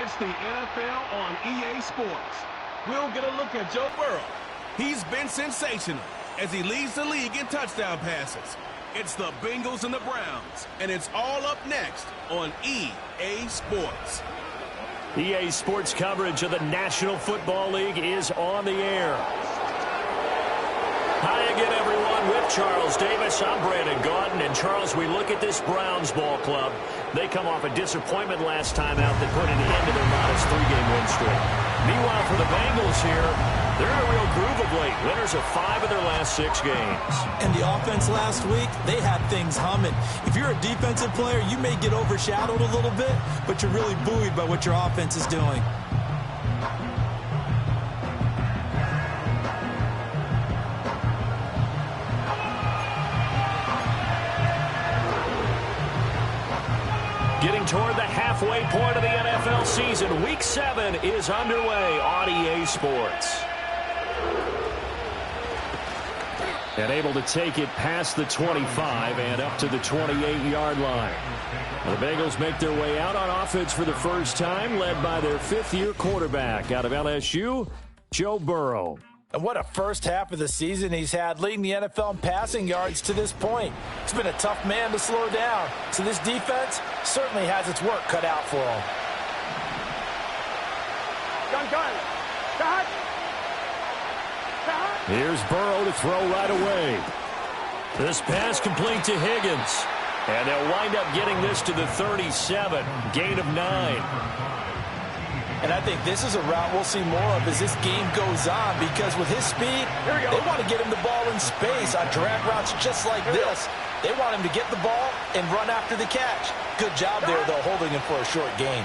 It's the NFL on EA Sports. We'll get a look at Joe Burrow. He's been sensational as he leads the league in touchdown passes. It's the Bengals and the Browns, and it's all up next on EA Sports. EA Sports coverage of the National Football League is on the air. Hi again, everyone. With Charles Davis, I'm Brandon Gaudin. And, Charles, we look at this Browns ball club. They come off a disappointment last time out that put an end to their modest 3-game win streak. Meanwhile, for the Bengals here, they're in a real groove of late. Winners of 5 of their last 6 games. And the offense last week, they had things humming. If you're a defensive player, you may get overshadowed a little bit, but you're really buoyed by what your offense is doing. Getting toward the halfway point of the NFL season, Week 7 is underway on EA Sports. And able to take it past the 25 and up to the 28-yard line. The Bengals make their way out on offense for the first time, led by their 5th-year quarterback out of LSU, Joe Burrow. And what a first half of the season he's had, leading the NFL in passing yards to this point. It's been a tough man to slow down, so this defense certainly has its work cut out for him. Here's Burrow to throw right away. This pass complete to Higgins. And they'll wind up getting this to the 37, gain of 9. And I think this is a route we'll see more of as this game goes on, because with his speed, they want to get him the ball in space on drag routes just like this. They want him to get the ball and run after the catch. Good job there, though, holding him for a short gain.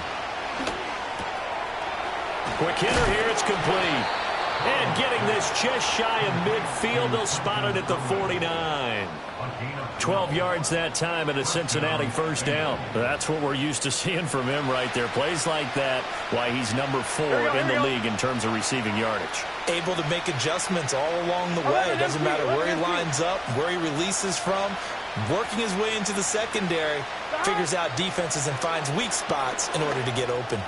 Quick hitter here, it's complete. And getting this just shy of midfield, they'll spot it at the 49. 12 yards that time and a Cincinnati first down. That's what we're used to seeing from him right there. Plays like that, why he's number 4 in the league in terms of receiving yardage. Able to make adjustments all along the way. It doesn't matter where he lines up, where he releases from. Working his way into the secondary, figures out defenses and finds weak spots in order to get open.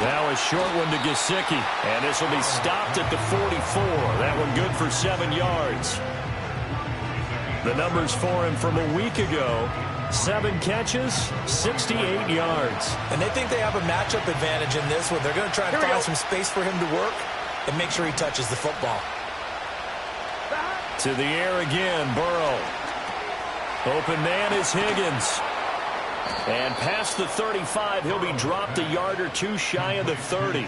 Now a short one to Gesicki, and this will be stopped at the 44. That one good for 7 yards. The numbers for him from a week ago: 7 catches, 68 yards. And they think they have a matchup advantage in this one. They're going to try and find some space for him to work and make sure he touches the football. To the air again, Burrow. Open man is Higgins. And past the 35, he'll be dropped a yard or 2 shy of the 30.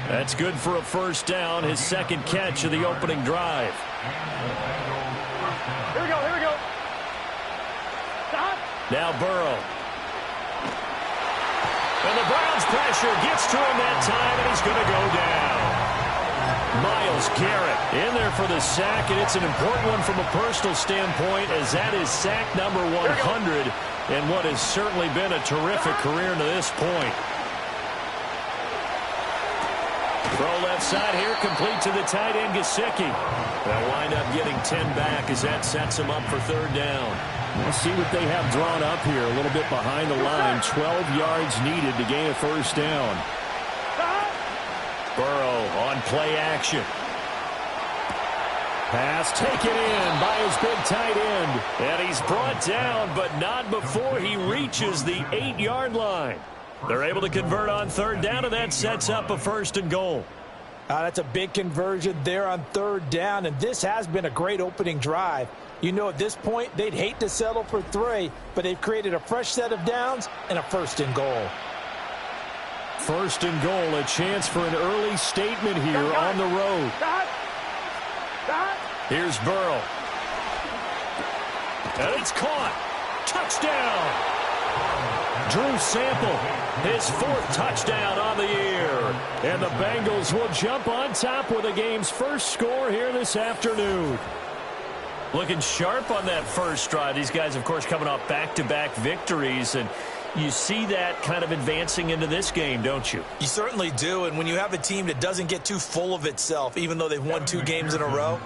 That's good for a first down, his second catch of the opening drive. Here we go. Stop. Now Burrow. And the Browns pressure gets to him that time, and he's going to go down. Myles Garrett in there for the sack, and it's an important one from a personal standpoint, as that is sack number 100 in what has certainly been a terrific career to this point. Throw left side here, complete to the tight end, Gesicki. They'll wind up getting 10 back as that sets them up for third down. Let's see what they have drawn up here, a little bit behind the line. 12 yards needed to gain a first down. Burrow on play action. Pass taken in by his big tight end. And he's brought down, but not before he reaches the 8-yard line. They're able to convert on third down, and that sets up a first and goal. That's a big conversion there on third down, and this has been a great opening drive. You know, at this point, they'd hate to settle for 3, but they've created a fresh set of downs and a first and goal. First and goal, a chance for an early statement here on the road. Here's Burrow. And it's caught. Touchdown. Drew Sample, his 4th touchdown on the year. And the Bengals will jump on top with the game's first score here this afternoon. Looking sharp on that first drive. These guys, of course, coming off back-to-back victories, and you see that kind of advancing into this game, don't you? You certainly do, and when you have a team that doesn't get too full of itself, even though they've won 2 games in a row,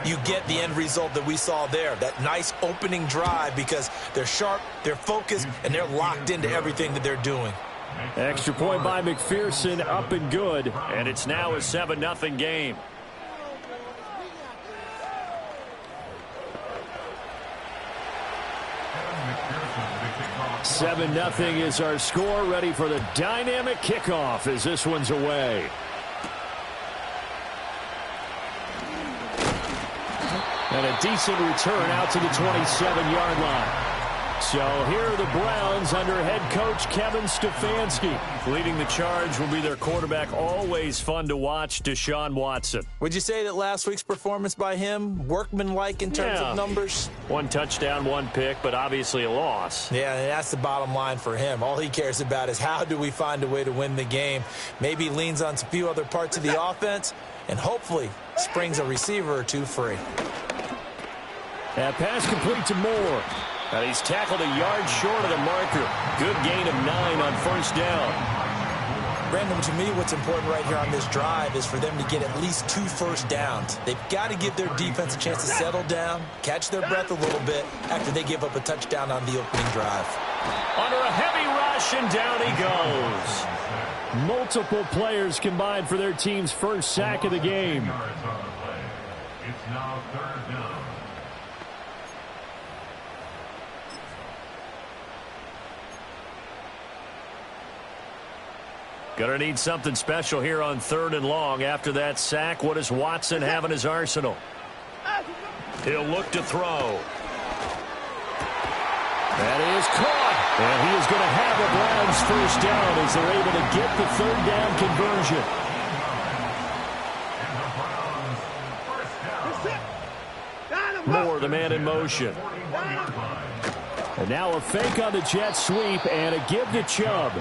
you get the end result that we saw there, that nice opening drive, because they're sharp, they're focused, and they're locked into everything that they're doing. Extra point by McPherson, up and good, and it's now a 7-0 game. Seven nothing is our score. Ready for the dynamic kickoff as this one's away. And a decent return out to the 27-yard line. So here are the Browns under head coach Kevin Stefanski. Leading the charge will be their quarterback, always fun to watch, Deshaun Watson. Would you say that last week's performance by him, workmanlike in terms of numbers? 1 touchdown, 1 pick, but obviously a loss. Yeah, and that's the bottom line for him. All he cares about is how do we find a way to win the game. Maybe he leans on a few other parts of the offense and hopefully springs a receiver or two free. That pass complete to Moore. And he's tackled a yard short of the marker. Good gain of 9 on first down. Brandon, to me, what's important right here on this drive is for them to get at least 2 first downs. They've got to give their defense a chance to settle down, catch their breath a little bit after they give up a touchdown on the opening drive. Under a heavy rush, and down he goes. Multiple players combined for their team's first sack of the game. It's now 3rd down. Gonna need something special here on 3rd and long. After that sack, what does Watson have in his arsenal? He'll look to throw. That is caught. And he is going to have a Browns first down as they're able to get the 3rd down conversion. Moore, the man in motion. And now a fake on the jet sweep and a give to Chubb.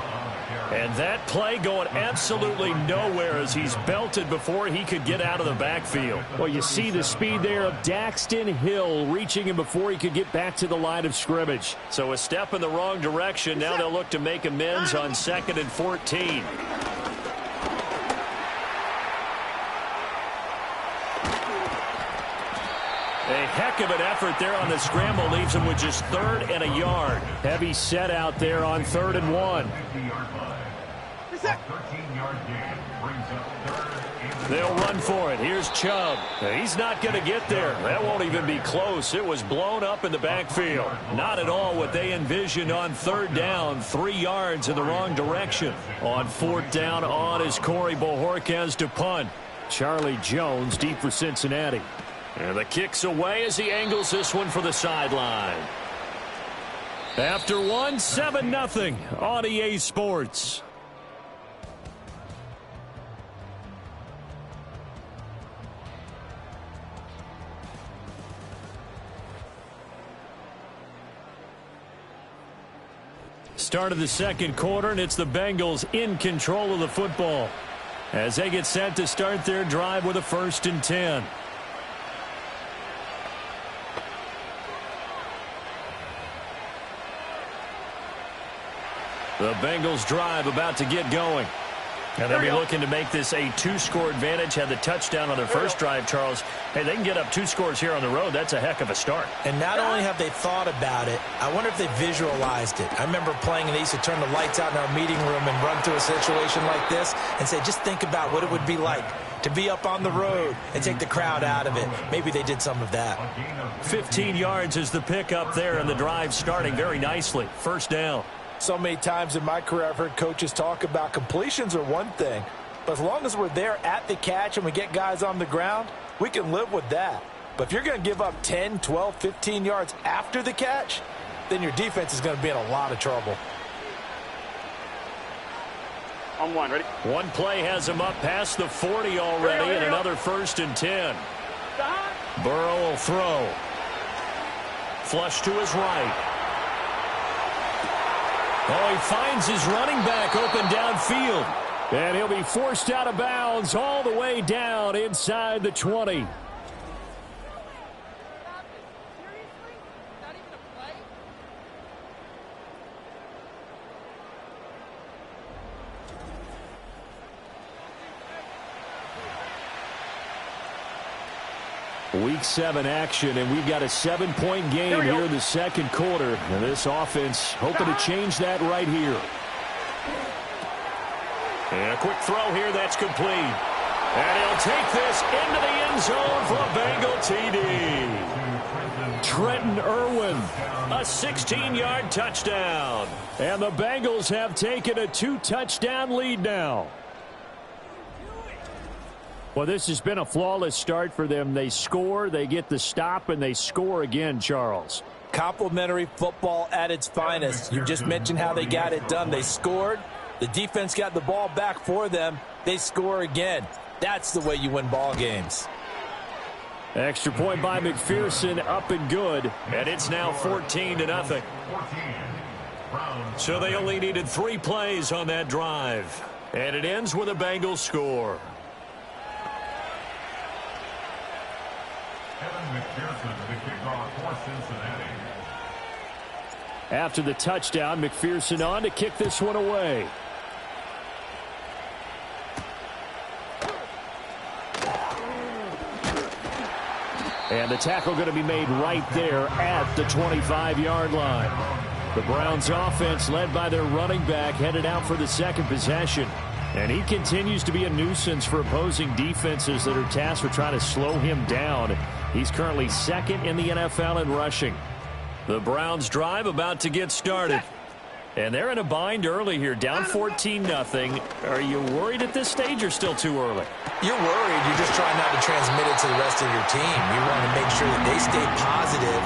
And that play going absolutely nowhere as he's belted before he could get out of the backfield. Well, you see the speed there of Daxton Hill reaching him before he could get back to the line of scrimmage. So a step in the wrong direction. Now they'll look to make amends on 2nd and 14. A heck of an effort there on the scramble leaves him with just 3rd and a yard. Heavy set out there on 3rd and 1. They'll run for it. Here's Chubb. He's not going to get there. That won't even be close. It was blown up in the backfield. Not at all what they envisioned on 3rd down. 3 yards in the wrong direction. On 4th down, on is Corey Bojorquez to punt. Charlie Jones deep for Cincinnati. And the kick's away as he angles this one for the sideline. After 1, 7-0 on EA Sports. Start of the 2nd quarter, and it's the Bengals in control of the football as they get set to start their drive with a 1st and 10. The Bengals drive about to get going. And they'll be looking to make this a 2-score advantage. Had the touchdown on their first drive, Charles. Hey, they can get up 2 scores here on the road. That's a heck of a start. And not only have they thought about it, I wonder if they visualized it. I remember playing, and they used to turn the lights out in our meeting room and run through a situation like this and say, just think about what it would be like to be up on the road and take the crowd out of it. Maybe they did some of that. 15 yards is the pickup there, and the drive starting very nicely. 1st down. So many times in my career, I've heard coaches talk about completions are one thing, but as long as we're there at the catch and we get guys on the ground, we can live with that. But if you're going to give up 10, 12, 15 yards after the catch, then your defense is going to be in a lot of trouble. On 1, ready? One play has him up past the 40 already, and another 1st and 10. Burrow will throw. Flush to his right. Oh, he finds his running back open downfield. And he'll be forced out of bounds all the way down inside the 20. Week 7 action, and we've got a 7-point game here in the 2nd quarter. And this offense hoping to change that right here. And a quick throw here that's complete. And he'll take this into the end zone for a Bengal TD. Trenton Irwin, a 16-yard touchdown. And the Bengals have taken a 2-touchdown lead now. Well, this has been a flawless start for them. They score, they get the stop, and they score again, Charles. Complimentary football at its finest. You just mentioned how they got it done. They scored. The defense got the ball back for them. They score again. That's the way you win ball games. Extra point by McPherson, up and good. And it's now 14-0. So they only needed 3 plays on that drive. And it ends with a Bengals score. McPherson, the kickoff for Cincinnati. After the touchdown, McPherson on to kick this one away. And the tackle going to be made right there at the 25-yard line. The Browns offense, led by their running back, headed out for the second possession. And he continues to be a nuisance for opposing defenses that are tasked with trying to slow him down. He's currently second in the NFL in rushing. The Browns drive about to get started. And they're in a bind early here, down 14-0. Are you worried at this stage or still too early? You're worried. You're just trying not to transmit it to the rest of your team. You want to make sure that they stay positive.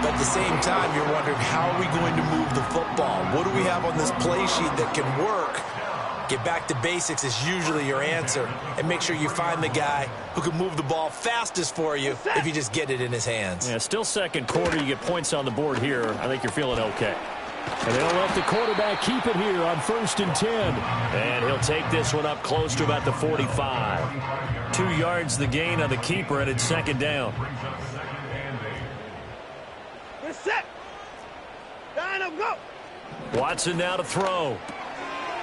But at the same time, you're wondering, how are we going to move the football? What do we have on this play sheet that can work? Get back to basics is usually your answer. And make sure you find the guy who can move the ball fastest for you if you just get it in his hands. Yeah, still second quarter. You get points on the board here. I think you're feeling okay. And they'll let the quarterback keep it here on 1st and 10. And he'll take this one up close to about the 45. 2 yards the gain on the keeper, and it's second down. We're set. Line up, go. Watson now to throw.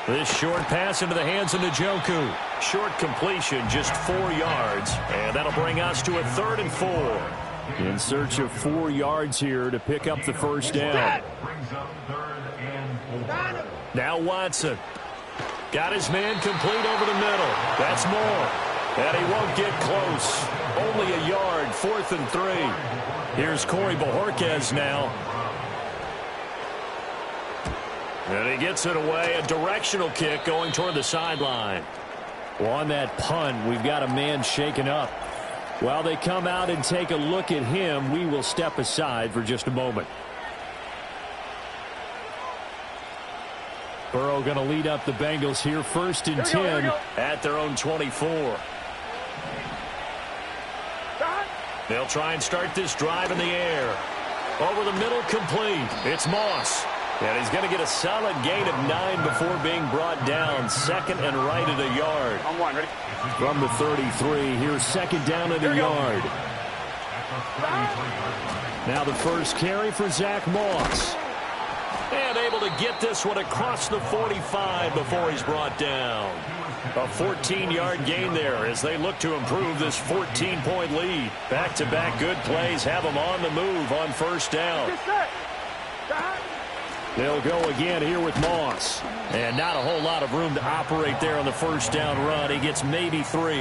This short pass into the hands of Njoku. Short completion, just 4 yards. And that'll bring us to a 3rd and 4. In search of 4 yards here to pick up the first down. Now Watson. Got his man complete over the middle. That's more. And he won't get close. Only a yard, 4th and 3. Here's Corey Bojorquez now. And he gets it away. A directional kick going toward the sideline. Well, on that punt, we've got a man shaken up. While they come out and take a look at him, we will step aside for just a moment. Burrow going to lead up the Bengals here, 1st and 10 at their own 24. They'll try and start this drive in the air. Over the middle, complete. It's Moss. And he's going to get a solid gain of 9 before being brought down. 2nd and right at a yard. On 1, ready? From the 33, here's 2nd down at a yard. Now the first carry for Zach Moss. And able to get this one across the 45 before he's brought down. A 14-yard gain there as they look to improve this 14-point lead. Back-to-back good plays have them on the move on 1st down. They'll go again here with Moss. And not a whole lot of room to operate there on the 1st down run. He gets maybe 3.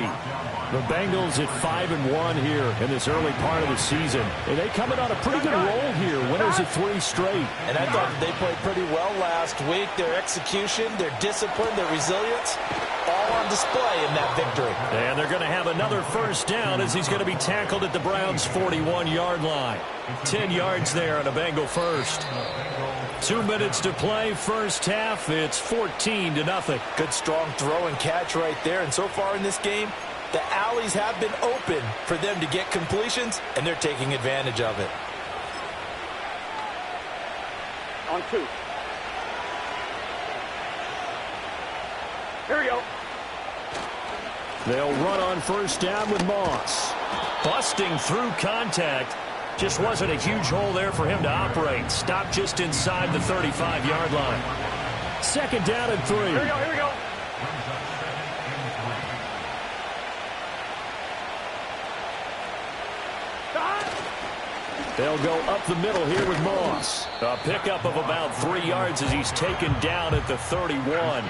The Bengals at 5-1 here in this early part of the season. And they coming on a pretty good roll here. Winners of 3 straight. And I thought they played pretty well last week. Their execution, their discipline, their resilience, all on display in that victory. And they're going to have another 1st down as he's going to be tackled at the Browns' 41-yard line. 10 yards there on a Bengal first. 2 minutes to play, first half. It's 14-0. Good strong throw and catch right there. And so far in this game, the alleys have been open for them to get completions, and they're taking advantage of it. On 2. Here we go. They'll run on 1st down with Moss. Busting through contact. Just wasn't a huge hole there for him to operate. Stopped just inside the 35-yard line. 2nd down and 3. Here we go, here we go. They'll go up the middle here with Moss. A pickup of about 3 yards as he's taken down at the 31.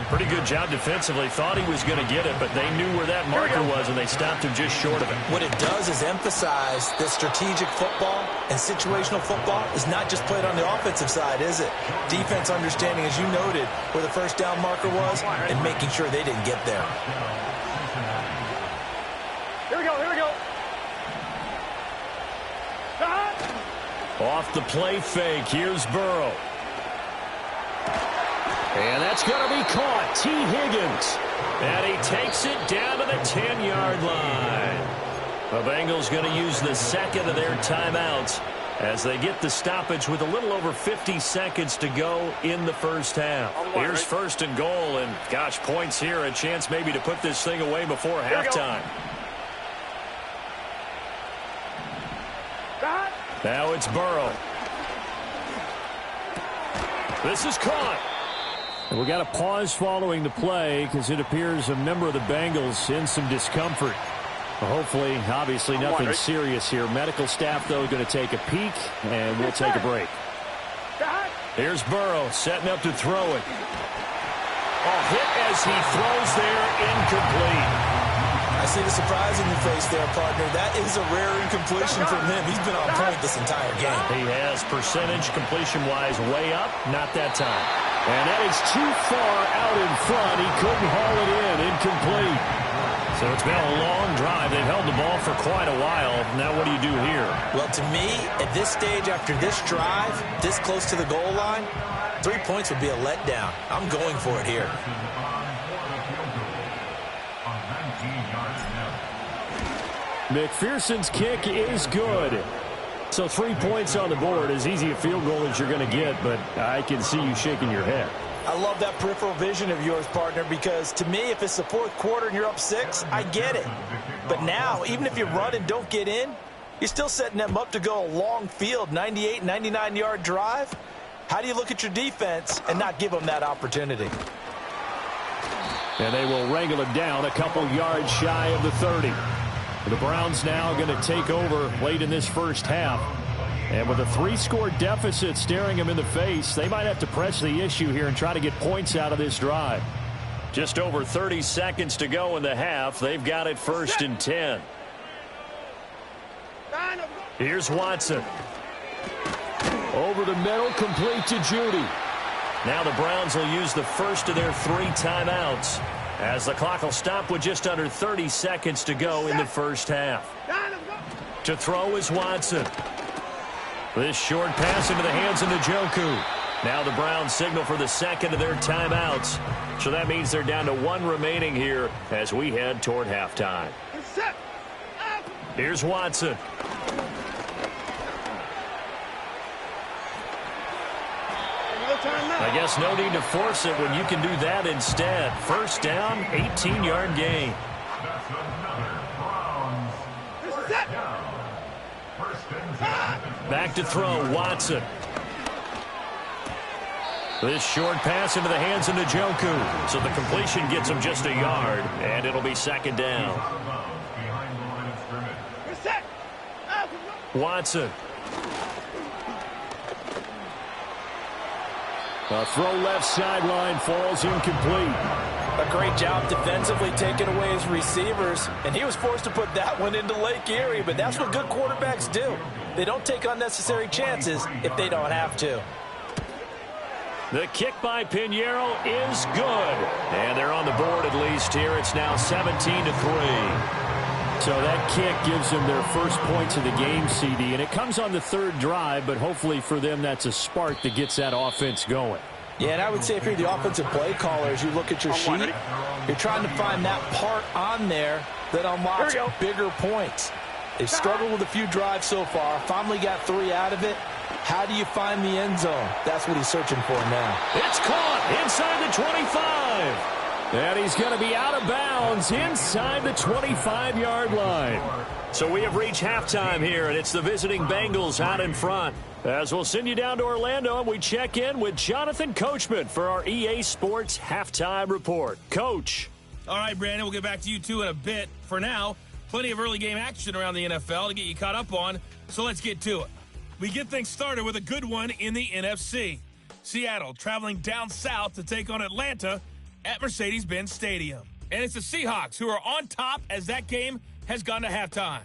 Pretty good job defensively. Thought he was going to get it, but they knew where that marker was, and they stopped him just short of it. What it does is emphasize that strategic football and situational football is not just played on the offensive side, is it? Defense understanding, as you noted, where the first down marker was and making sure they didn't get there. Here we go, here we go. Off the play fake, here's Burrow. And that's going to be caught. T. Higgins. And he takes it down to the 10-yard line. The Bengals going to use the second of their timeouts as they get the stoppage with a little over 50 seconds to go in the first half. Here's first and goal, and gosh, points here. A chance maybe to put this thing away before halftime. Now it's Burrow. This is caught. We got a pause following the play because it appears a member of the Bengals in some discomfort. Hopefully, obviously, nothing serious here. Medical staff, though, going to take a peek, and we'll take a break. Here's Burrow setting up to throw it. Oh, hit as he throws there, incomplete. I see the surprise in your face there, partner. That is a rare incompletion from him. He's been on point this entire game. He has percentage completion-wise way up, not that time. And that is too far out in front. He couldn't haul it in, incomplete. So it's been a long drive. They've held the ball for quite a while. Now what do you do here? Well, to me, at this stage, after this drive, this close to the goal line, 3 points would be a letdown. I'm going for it here. McPherson's kick is good. So 3 points on the board, as easy a field goal as you're going to get, but I can see you shaking your head. I love that peripheral vision of yours, partner, because to me, if it's the fourth quarter and you're up 6, I get it. But now, even if you run and don't get in, you're still setting them up to go a long field, 98, 99-yard drive. How do you look at your defense and not give them that opportunity? And they will wrangle it down a couple yards shy of the 30. The Browns now going to take over late in this first half. And with a 3-score deficit staring them in the face, they might have to press the issue here and try to get points out of this drive. Just over 30 seconds to go in the half. They've got it 1st and 10. Here's Watson. Over the middle, complete to Judy. Now the Browns will use the first of their 3 timeouts, as the clock will stop with just under 30 seconds to go in the first half. To throw is Watson. This short pass into the hands of Njoku. Now the Browns signal for the second of their timeouts. So that means they're down to 1 remaining here as we head toward halftime. Here's Watson. I guess no need to force it when you can do that instead. First down, 18-yard gain. Back to throw, Watson. This short pass into the hands of Njoku. So the completion gets him just a yard, and it'll be second down. Watson. A throw left sideline, falls incomplete. A great job defensively taking away his receivers, and he was forced to put that one into Lake Erie, but that's what good quarterbacks do. They don't take unnecessary chances if they don't have to. The kick by Pinheiro is good. And they're on the board at least here. It's now 17-3. So that kick gives them their first points of the game, CD, and it comes on the 3rd drive, but hopefully for them that's a spark that gets that offense going. Yeah, and I would say if you're the offensive play caller, as you look at your sheet, you're trying to find that part on there that unlocks bigger points. They've struggled with a few drives so far, finally got 3 out of it. How do you find the end zone? That's what he's searching for now. It's caught inside the 25. And he's going to be out of bounds inside the 25-yard line. So we have reached halftime here, and it's the visiting Bengals out in front. As we'll send you down to Orlando, and we check in with Jonathan Coachman for our EA Sports Halftime Report. Coach. All right, Brandon, we'll get back to you two in a bit. For now, plenty of early game action around the NFL to get you caught up on, so let's get to it. We get things started with a good one in the NFC. Seattle traveling down south to take on Atlanta at Mercedes-Benz Stadium. And it's the Seahawks who are on top as that game has gone to halftime.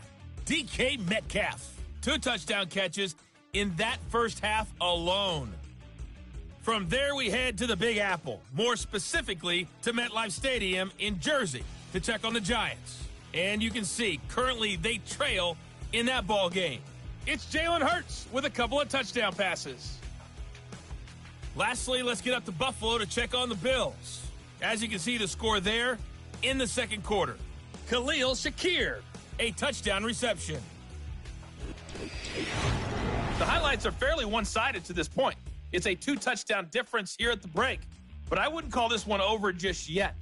DK Metcalf, 2 touchdown catches in that first half alone. From there, we head to the Big Apple, more specifically to MetLife Stadium in Jersey to check on the Giants. And you can see, currently they trail in that ball game. It's Jalen Hurts with a couple of touchdown passes. Lastly, let's get up to Buffalo to check on the Bills. As you can see, the score there in the second quarter. Khalil Shakir, a touchdown reception. The highlights are fairly one-sided to this point. It's a 2-touchdown difference here at the break, but I wouldn't call this one over just yet.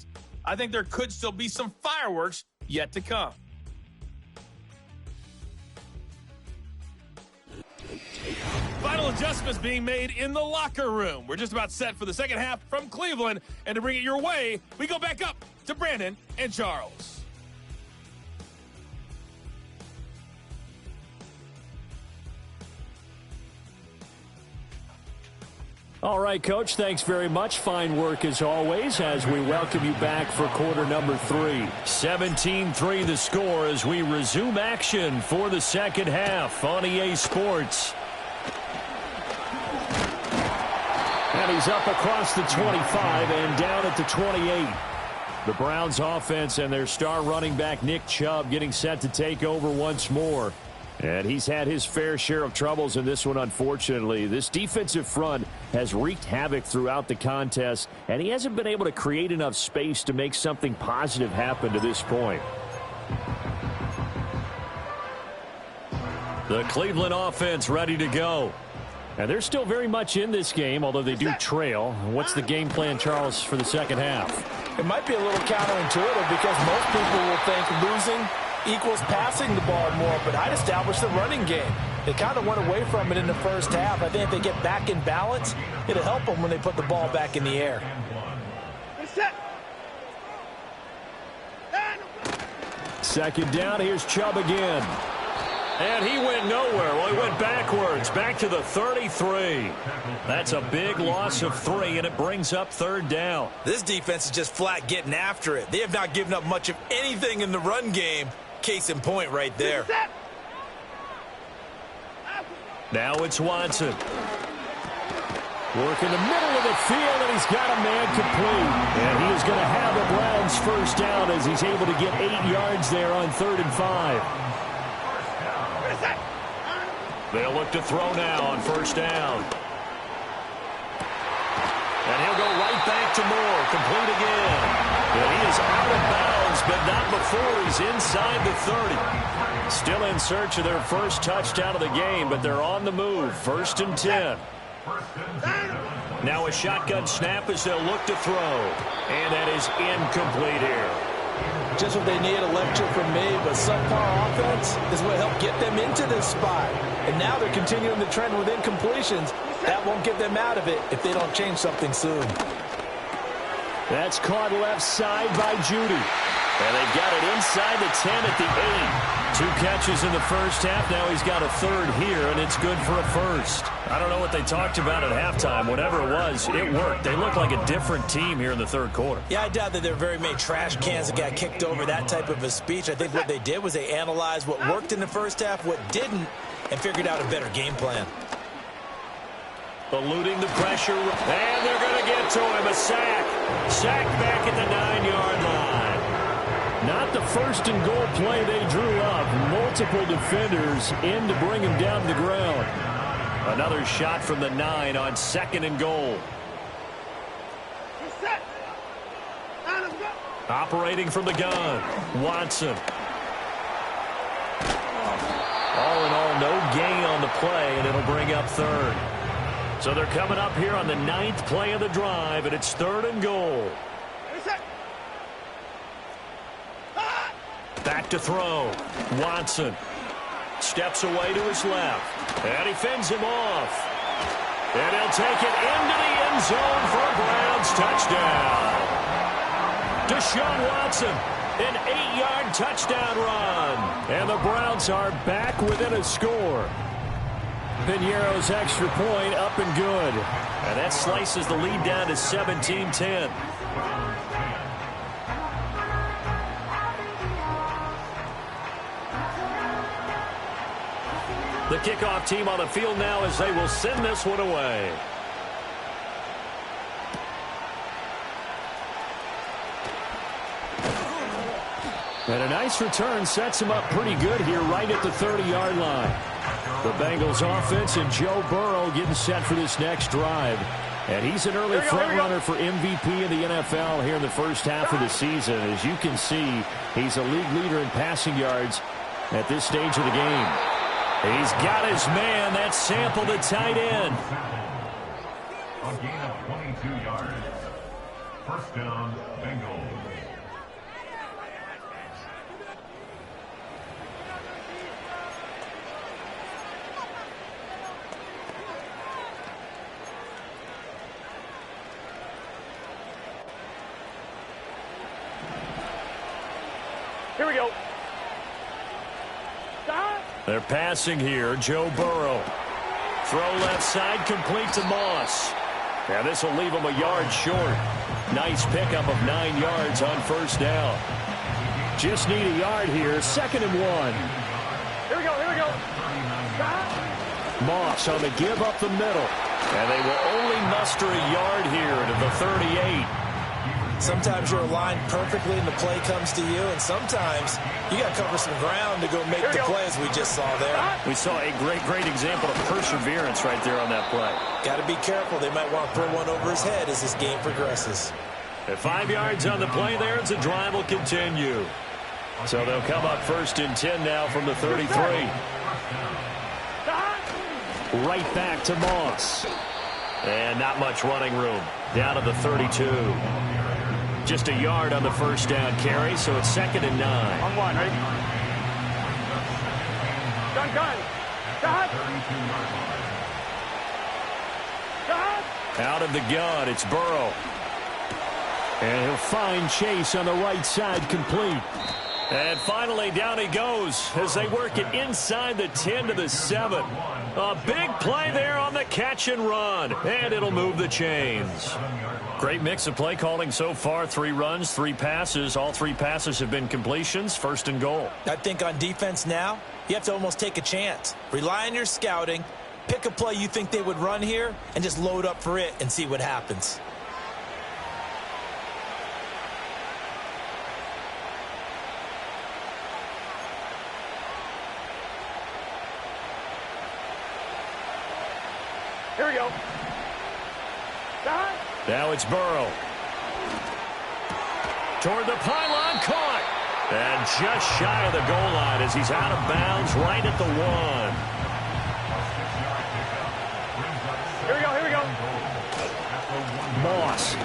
I think there could still be some fireworks yet to come. Final adjustments being made in the locker room. We're just about set for the second half from Cleveland, and to bring it your way, we go back up to Brandon and Charles. All right, Coach, thanks very much. Fine work as always as we welcome you back for quarter number 3. 17-3 the score as we resume action for the second half on EA Sports. And he's up across the 25 and down at the 28. The Browns offense and their star running back Nick Chubb getting set to take over once more. And he's had his fair share of troubles in this one, unfortunately. This defensive front has wreaked havoc throughout the contest, and he hasn't been able to create enough space to make something positive happen to this point. The Cleveland offense ready to go. And they're still very much in this game, although they do trail. What's the game plan, Charles, for the second half? It might be a little counterintuitive because most people will think losing equals passing the ball more, but I'd establish the running game. They kind of went away from it in the first half. I think if they get back in balance, it'll help them when they put the ball back in the air. Second down, here's Chubb again. And he went nowhere. Well, he went backwards, back to the 33. That's a big loss of 3, and it brings up third down. This defense is just flat getting after it. They have not given up much of anything in the run game. Case in point right there. Now it's Watson. Work in the middle of the field, and he's got a man complete. And he is going to have the Browns first down as he's able to get 8 yards there on 3rd and 5. They'll look to throw now on first down. And he'll go right back to Moore. Complete again. And he is out of bounds, but not before he's inside the 30. Still in search of their first touchdown of the game, but they're on the move. 1st and 10. Now a shotgun snap as they'll look to throw. And that is incomplete here. Just what they need, a lecture from me, but subpar offense is what helped get them into this spot. And now they're continuing the trend with incompletions. That won't get them out of it if they don't change something soon. That's caught left side by Judy. And they've got it inside the 10 at the 8. 2 catches in the first half. Now he's got a third here, and it's good for a first. I don't know what they talked about at halftime. Whatever it was, it worked. They look like a different team here in the third quarter. Yeah, I doubt that there are very many trash cans that got kicked over, that type of a speech. I think what they did was they analyzed what worked in the first half, what didn't, and figured out a better game plan. Eluding the pressure, and they're going to get to him. A sack. Sack back at the 9-yard line. Not the 1st and goal play they drew up. Multiple defenders in to bring him down to the ground. Another shot from the 9 on 2nd and goal. Operating from the gun, Watson. All in all, no gain on the play, and it'll bring up 3rd. So they're coming up here on the 9th play of the drive, and it's 3rd and goal. Back to throw. Watson steps away to his left. And he fends him off. And he'll take it into the end zone for a Browns touchdown. Deshaun Watson, an 8-yard touchdown run. And the Browns are back within a score. Piñeiro's extra point up and good. And that slices the lead down to 17-10. kickoff team on the field now as they will send this one away. And a nice return sets him up pretty good here right at the 30-yard line. The Bengals offense and Joe Burrow getting set for this next drive. And he's an early front runner for MVP in the NFL here in the first half of the season. As you can see, he's a league leader in passing yards at this stage of the game. He's got his man. That's Sample, the tight end. A gain of 22 yards. First down, Bengals. Here we go. They're passing here. Joe Burrow. Throw left side, complete to Moss. Now this will leave him a yard short. Nice pickup of 9 yards on first down. Just need a yard here. 2nd and 1. Here we go, here we go. Moss on the give up the middle. And they will only muster a yard here to the 38. Sometimes you're aligned perfectly and the play comes to you, and sometimes you got to cover some ground to go make the play, as we just saw there. We saw a great example of perseverance right there on that play. Got to be careful. They might want to throw one over his head as this game progresses. At 5 yards on the play there, and the drive will continue. So they'll come up 1st and 10 now from the 33. Right back to Moss. And not much running room. Down to the 32. Just a yard on the first down carry, so it's 2nd and 9. On one, ready? Gun. Out of the gun, it's Burrow. And he'll find Chase on the right side, complete. And finally, down he goes as they work it inside the 10 to the 7. A big play there on the catch and run, and it'll move the chains. Great mix of play calling so far. 3 runs, 3 passes. All 3 passes have been completions. 1st and goal. I think on defense now, you have to almost take a chance. Rely on your scouting, pick a play you think they would run here, and just load up for it and see what happens. Here we go. Now it's Burrow. Toward the pylon, caught. And just shy of the goal line as he's out of bounds right at the 1. Here we go. Moss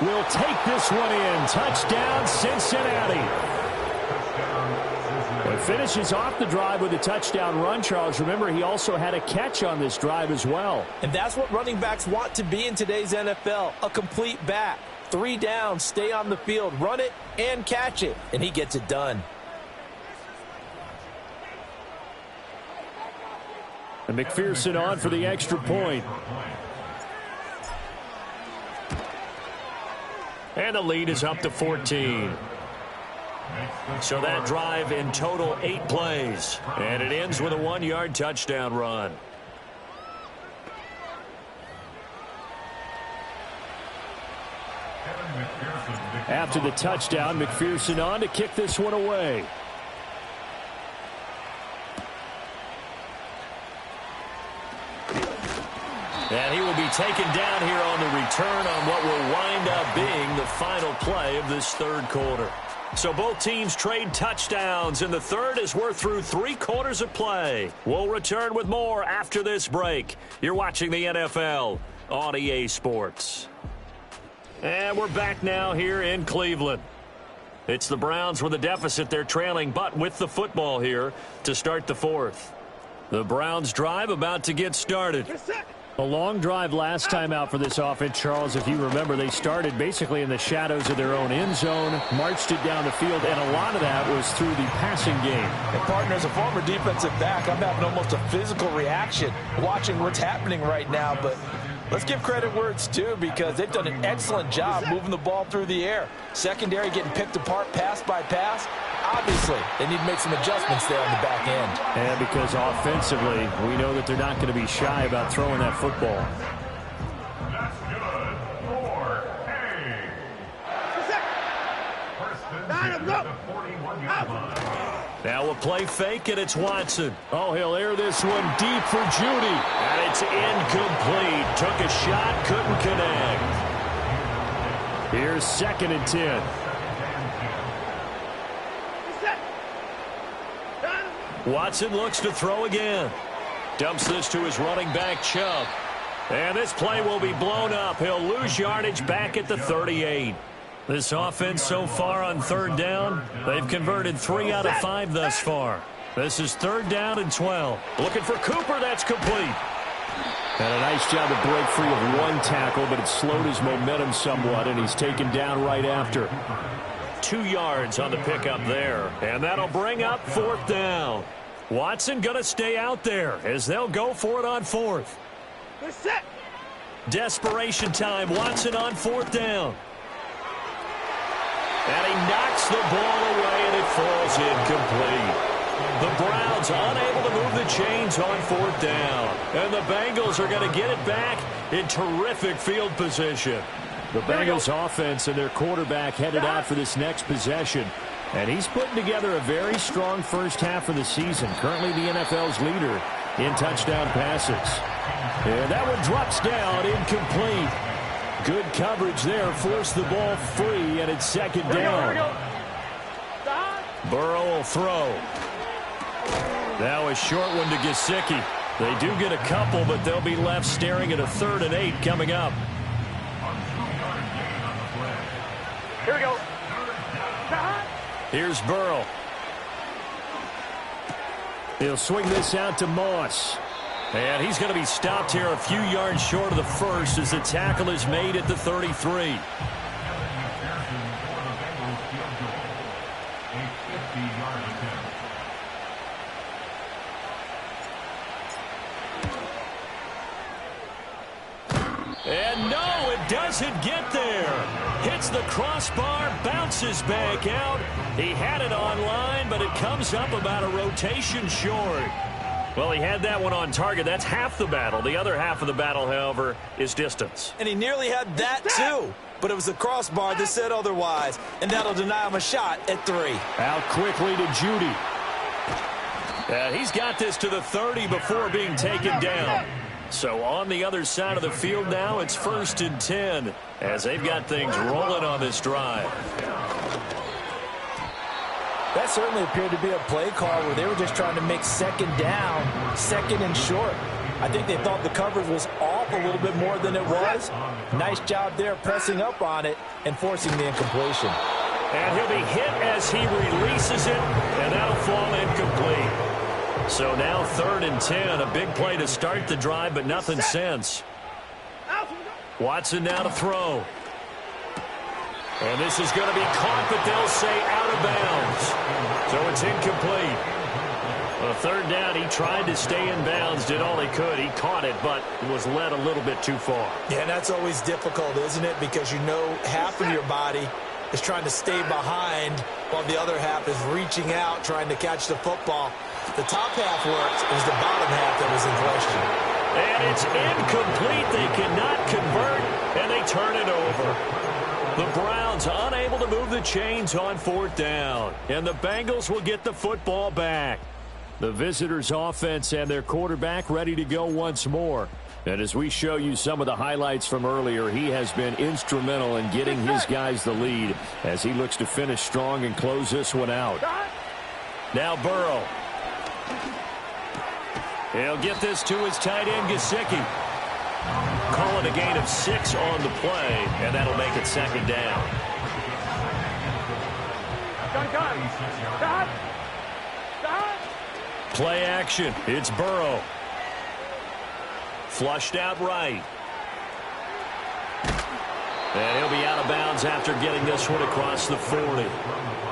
will take this one in. Touchdown, Cincinnati. It finishes off the drive with a touchdown run, Charles. Remember, he also had a catch on this drive as well. And that's what running backs want to be in today's NFL, a complete back. 3 down, stay on the field, run it, and catch it. And he gets it done. And McPherson on for the extra point. And the lead is up to 14. So that drive in total 8 plays. And it ends with a 1-yard touchdown run. After the touchdown, McPherson on to kick this one away. And he will be taken down here on the return on what will wind up being the final play of this 3rd quarter. So both teams trade touchdowns in the 3rd as we're through 3 quarters of play. We'll return with more after this break. You're watching the NFL on EA Sports. And we're back now here in Cleveland. It's the Browns with a deficit. They're trailing, but with the football here to start the 4th. The Browns drive about to get started. A long drive last time out for this offense, Charles. If you remember, they started basically in the shadows of their own end zone, marched it down the field, and a lot of that was through the passing game. And partner, as a former defensive back, I'm having almost a physical reaction watching what's happening right now. But let's give credit where it's due, because they've done an excellent job moving the ball through the air. Secondary getting picked apart pass by pass. obviously, they need to make some adjustments there on the back end. And because offensively, we know that they're not going to be shy about throwing that football. That's good for A. First and 10 at the 41-yard line. Now we'll play fake, and it's Watson. Oh, he'll air this one deep for Judy. And it's incomplete. Took a shot, couldn't connect. Here's 2nd and 10. Watson looks to throw again. Dumps this to his running back, Chubb. And this play will be blown up. He'll lose yardage back at the 38. This offense so far on 3rd down, they've converted 3 out of 5 thus far. This is 3rd down and 12. Looking for Cooper. That's complete. And a nice job to break free of 1 tackle, but it slowed his momentum somewhat, and he's taken down right after. 2 yards on the pickup there. And that'll bring up 4th down. Watson going to stay out there as they'll go for it on 4th. Desperation time. Watson on 4th down. And he knocks the ball away, and it falls incomplete. The Browns unable to move the chains on 4th down. And the Bengals are going to get it back in terrific field position. The Bengals offense and their quarterback headed out for this next possession. And he's putting together a very strong first half of the season. Currently the NFL's leader in touchdown passes. And that one drops down, incomplete. Good coverage there, forced the ball free, and it's 2nd down. Burrow will throw. Now a short one to Gesicki. They do get a couple, but they'll be left staring at a 3rd and 8 coming up. Here we go. Here's Burrow. He'll swing this out to Moss. And he's going to be stopped here a few yards short of the first as the tackle is made at the 33. And no, it doesn't get there. Hits the crossbar, bounces back out. He had it on line, but it comes up about a rotation short. Well, he had that one on target. That's half the battle. The other half of the battle, however, is distance. And he nearly had that, too. But it was the crossbar that said otherwise. And that'll deny him a shot at 3. Out quickly to Judy. And he's got this to the 30 before being taken down. So on the other side of the field now, it's 1st and 10 as they've got things rolling on this drive. That certainly appeared to be a play call where they were just trying to make 2nd down, 2nd and short. I think they thought the coverage was off a little bit more than it was. Nice job there pressing up on it and forcing the incompletion. And he'll be hit as he releases it, and that'll fall incomplete. So now 3rd and 10, a big play to start the drive, but nothing since. Watson now to throw. And this is going to be caught, but they'll say out of bounds. So it's incomplete. Well, 3rd down, he tried to stay in bounds, did all he could. He caught it, but was led a little bit too far. Yeah, and that's always difficult, isn't it? Because you know half of your body is trying to stay behind while the other half is reaching out, trying to catch the football. The top half worked. It was the bottom half that was in question. And it's incomplete. They cannot convert, and they turn it over. The Browns unable to move the chains on 4th down. And the Bengals will get the football back. The visitors' offense and their quarterback ready to go once more. And as we show you some of the highlights from earlier, he has been instrumental in getting his guys the lead as he looks to finish strong and close this one out. Now Burrow. He'll get this to his tight end, Gesicki. Calling a gain of 6 on the play, and that'll make it 2nd down. Play action. It's Burrow. Flushed out right. And he'll be out of bounds after getting this one across the 40.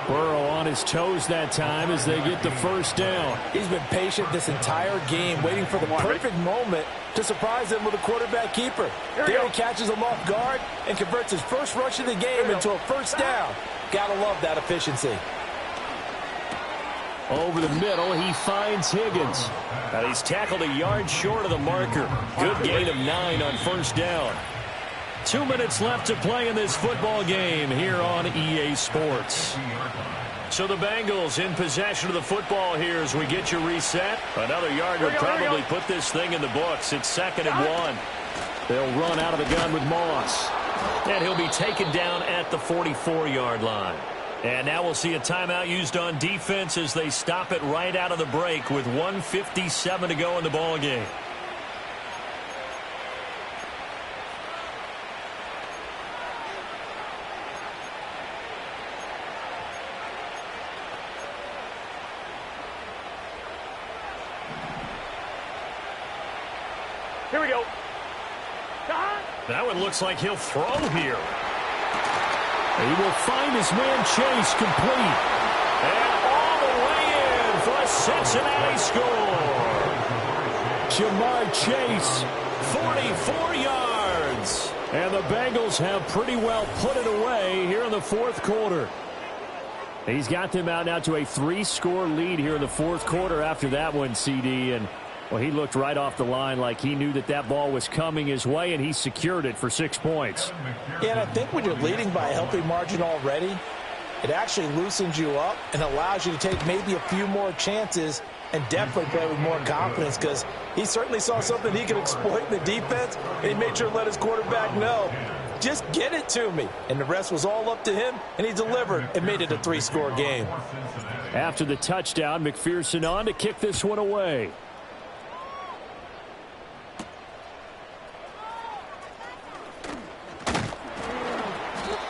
Burrow on his toes that time as they get the 1st down. He's been patient this entire game, waiting for the perfect moment to surprise them with a quarterback keeper. There he catches him off guard and converts his first rush of the game into a 1st down. Gotta love that efficiency. Over the middle, he finds Higgins. And he's tackled a yard short of the marker. Good gain of 9 on first down. 2 minutes left to play in this football game here on EA Sports. So the Bengals in possession of the football here as we get you reset. Another yard would probably put this thing in the books. It's 2nd and 1. They'll run out of the gun with Moss. And he'll be taken down at the 44-yard line. And now we'll see a timeout used on defense as they stop it right out of the break with 1:57 to go in the ball game. Here we go. That one looks like he'll throw here. He will find his man Chase complete. And all the way in for a Cincinnati score. Jamar Chase, 44 yards. And the Bengals have pretty well put it away here in the fourth quarter. He's got them out now to a 3-score lead here in the fourth quarter after that one, CD. And well, he looked right off the line like he knew that that ball was coming his way, and he secured it for 6 points. Yeah, and I think when you're leading by a healthy margin already, it actually loosens you up and allows you to take maybe a few more chances and definitely play with more confidence because he certainly saw something he could exploit in the defense, and he made sure to let his quarterback know, just get it to me. And the rest was all up to him, and he delivered and made it a 3-score game. After the touchdown, McPherson on to kick this one away.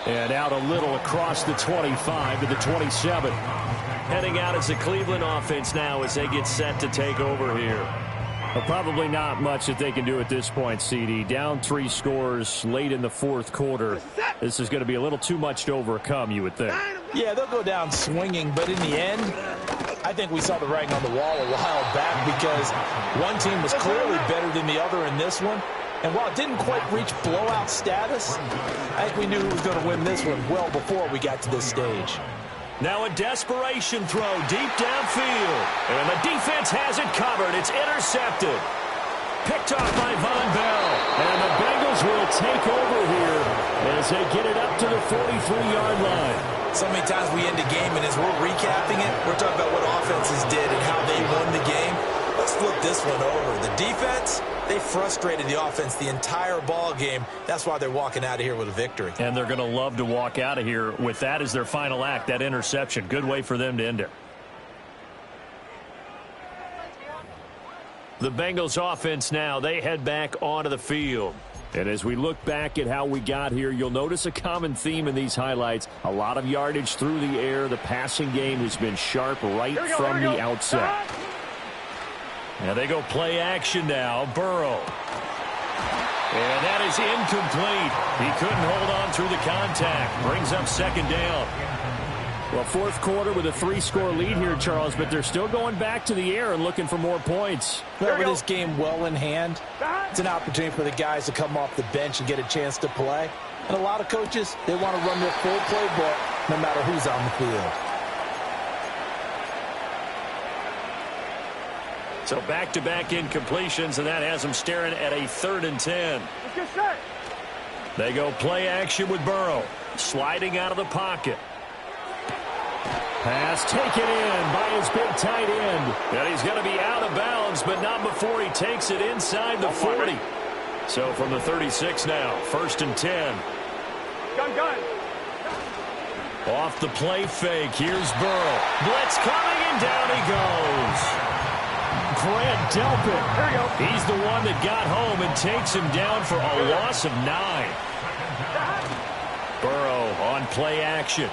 And out a little across the 25 to the 27. Heading out as the Cleveland offense now as they get set to take over here. Well, probably not much that they can do at this point, CD. Down 3 scores late in the fourth quarter. This is going to be a little too much to overcome, you would think. Yeah, they'll go down swinging, but in the end, I think we saw the writing on the wall a while back because one team was clearly better than the other in this one. And while it didn't quite reach blowout status, I think we knew who was going to win this one well before we got to this stage. Now a desperation throw deep downfield. And the defense has it covered. It's intercepted. Picked off by Von Bell. And the Bengals will take over here as they get it up to the 43-yard line. So many times we end a game, and as we're recapping it, we're talking about what offenses did and how they won the game. Let's flip this one over. The defense, they frustrated the offense the entire ball game. That's why they're walking out of here with a victory. And they're going to love to walk out of here with that as their final act, that interception. Good way for them to end it. The Bengals offense now, they head back onto the field. And as we look back at how we got here, you'll notice a common theme in these highlights. A lot of yardage through the air. The passing game has been sharp right from the outset. And they go play action now. Burrow. And that is incomplete. He couldn't hold on through the contact. Brings up 2nd down. Well, fourth quarter with a 3-score lead here, Charles, but they're still going back to the air and looking for more points. Well, with this game well in hand, it's an opportunity for the guys to come off the bench and get a chance to play. And a lot of coaches, they want to run their full playbook no matter who's on the field. So back-to-back incompletions, and that has them staring at a 3rd and 10. Let's get set. They go play action with Burrow. Sliding out of the pocket. Pass taken in by his big tight end. And he's going to be out of bounds, but not before he takes it inside the 40. So from the 36 now, 1st and 10. Gun. Off the play fake, here's Burrow. Blitz coming, and down he goes. Grant Delpit. He's the one that got home and takes him down for a loss of 9. Burrow on play action.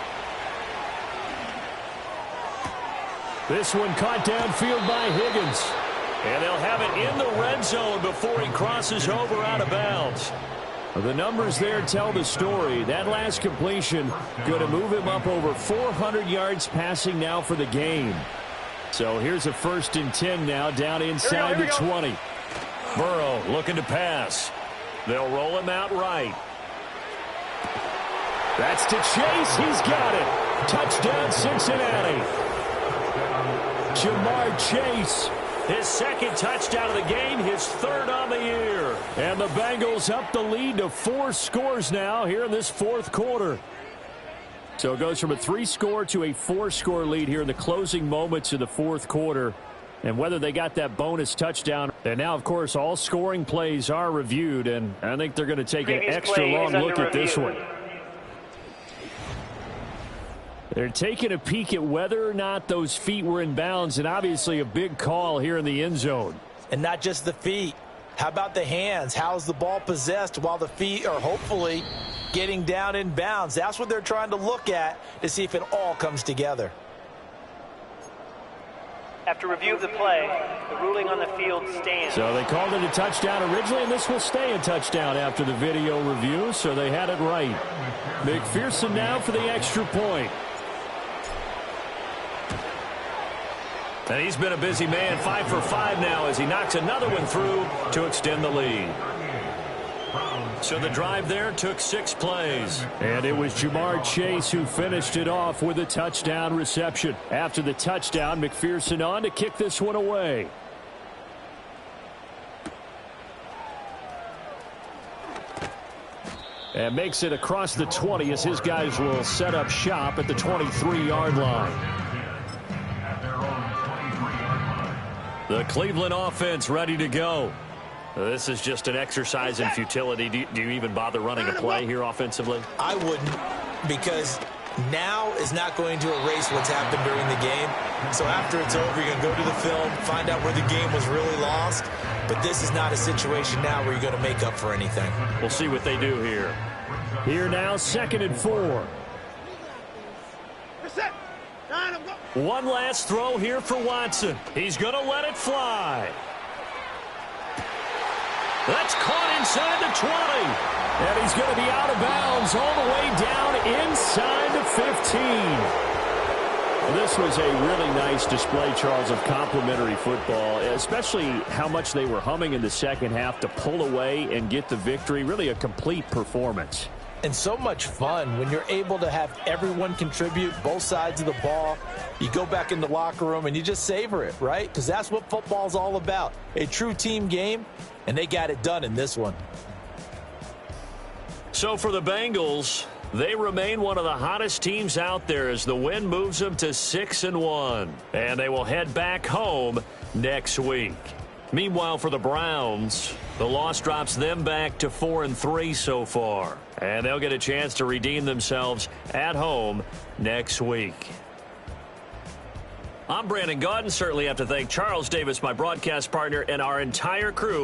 This one caught downfield by Higgins. And they'll have it in the red zone before he crosses over out of bounds. The numbers there tell the story. That last completion going to move him up over 400 yards passing now for the game. So here's a 1st and 10 now down inside the 20. Burrow looking to pass. They'll roll him out right. That's to Chase. He's got it. Touchdown, Cincinnati. Jamar Chase, his second touchdown of the game, his third on the year. And the Bengals up the lead to 4 scores now here in this fourth quarter. So it goes from a 3-score to a 4-score lead here in the closing moments of the fourth quarter. And whether they got that bonus touchdown. And now, of course, all scoring plays are reviewed. And I think they're going to take an extra long look at this one. They're taking a peek at whether or not those feet were in bounds. And obviously a big call here in the end zone. And not just the feet. How about the hands? How's the ball possessed while the feet are hopefully getting down in bounds? That's what they're trying to look at to see if it all comes together. After review of the play, the ruling on the field stands. So they called it a touchdown originally, and this will stay a touchdown after the video review, so they had it right. McPherson now for the extra point. And he's been a busy man, 5 for 5 now as he knocks another one through to extend the lead. So the drive there took 6 plays. And it was Jamar Chase who finished it off with a touchdown reception. After the touchdown, McPherson on to kick this one away. And makes it across the 20 as his guys will set up shop at the 23-yard line. The Cleveland offense ready to go. This is just an exercise in futility. Do you even bother running a play here offensively? I wouldn't, because now is not going to erase what's happened during the game. So after it's over, you're going to go to the film, find out where the game was really lost. But this is not a situation now where you're going to make up for anything. We'll see what they do here. Here now, 2nd and 4. One last throw here for Watson. He's going to let it fly. That's caught inside the 20. And he's going to be out of bounds all the way down inside the 15. This was a really nice display, Charles, of complimentary football, especially how much they were humming in the second half to pull away and get the victory. Really a complete performance. And so much fun when you're able to have everyone contribute, both sides of the ball. You go back in the locker room and you just savor it, right? Because that's what football's all about. A true team game, and they got it done in this one. So for the Bengals, they remain one of the hottest teams out there as the win moves them to 6-1. And they will head back home next week. Meanwhile, for the Browns, the loss drops them back to 4-3 so far. And they'll get a chance to redeem themselves at home next week. I'm Brandon Gaudin. Certainly have to thank Charles Davis, my broadcast partner, and our entire crew.